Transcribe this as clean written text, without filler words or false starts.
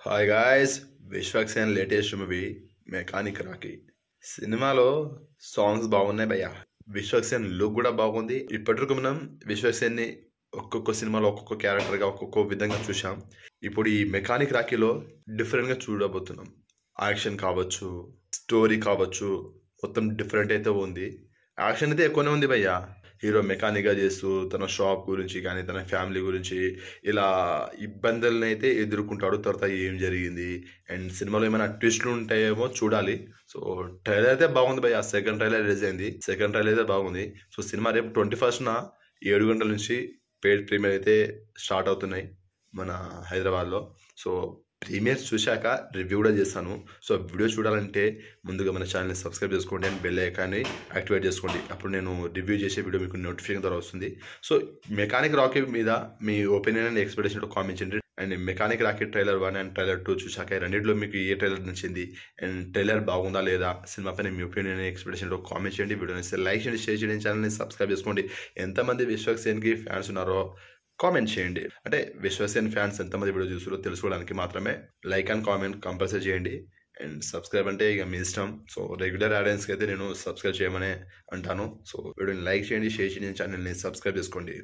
Hi guys, Vishwak Sen latest movie mechanic Rocky సినిమాలో songs బాగున్నాయి భయ్య. విశ్వక్ సేన్ లుక్ కూడా బాగుంది. ఇప్పటివరకు మనం విశ్వక్ సేన్ ని ఒక్కొక్క సినిమాలో ఒక్కొక్క క్యారెక్టర్ గా ఒక్కొక్క విధంగా చూసాం. ఇప్పుడు ఈ మెకానిక్ రాకీలో డిఫరెంట్ గా చూడబోతున్నాం. యాక్షన్ కావచ్చు, స్టోరీ కావచ్చు, మొత్తం డిఫరెంట్ అయితే ఉంది. యాక్షన్ అయితే ఎక్కువనే ఉంది భయ్య. హీరో మెకానిక్గా చేస్తూ తన షాప్ గురించి కానీ తన ఫ్యామిలీ గురించి ఇలా ఇబ్బందులను అయితే ఎదుర్కొంటాడు. తర్వాత ఏం జరిగింది అండ్ సినిమాలో ఏమైనా ట్విస్ట్లు ఉంటాయేమో చూడాలి. సో ట్రైలర్ అయితే బాగుంది భయ్య. సెకండ్ ట్రైలర్ రిలీజ్ అయింది. సెకండ్ ట్రైలర్ అయితే బాగుంది. సో సినిమా రేపు 21న 7 గంటల నుంచి పెయిడ్ ప్రీమియర్ అయితే స్టార్ట్ అవుతున్నాయి మన హైదరాబాద్లో. సో ప్రీమియర్స్ చూశాక రివ్యూ కూడా చేస్తాను. సో వీడియో చూడాలంటే ముందుగా మన ఛానల్ని సబ్స్క్రైబ్ చేసుకోండి అండ్ బెల్ ఐకాన్ని యాక్టివేట్ చేసుకోండి. అప్పుడు నేను రివ్యూ చేసే వీడియో మీకు నోటిఫికేషన్ ద్వారా వస్తుంది. సో మెకానిక్ రాకీ మీద మీ ఒపీనియన్ అండ్ ఎక్స్పెక్టేషన్ కామెంట్ చేయండి. And mechanic Rocky trailer 1 and trailer 2 చూశాక రెండింటిలో మీకు ఏ ట్రైలర్ నచ్చింది అండ్ ట్రైలర్ బాగుందా లేదా, సినిమా పైన మీ ఒపీనియన్ అండ్ ఎక్స్పెక్టేషన్ కామెంట్ చేయండి. వీడియోని లైక్ చేయండి, షేర్ చేయండి, ఛానల్ని సబ్స్క్రైబ్ చేసుకోండి. ఎంతమంది విశ్వక్ సేన్కి ఫ్యాన్స్ ఉన్నారో కామెంట్ చేయండి. అంటే విశ్వక్ సేన్ ఫ్యాన్స్ ఎంతమంది వీడియో చూస్తారో తెలుసుకోవడానికి మాత్రమే లైక్ అండ్ కామెంట్ కంపల్సరీ చేయండి. అండ్ సబ్స్క్రైబ్ అంటే ఇక మీ ఇష్టం. సో రెగ్యులర్ ఆడియన్స్కి అయితే నేను సబ్స్క్రైబ్ చేయమనే అంటాను. సో వీడియోని లైక్ చేయండి, షేర్ చేయండి, ఛానల్ని సబ్స్క్రైబ్ చేసుకోండి.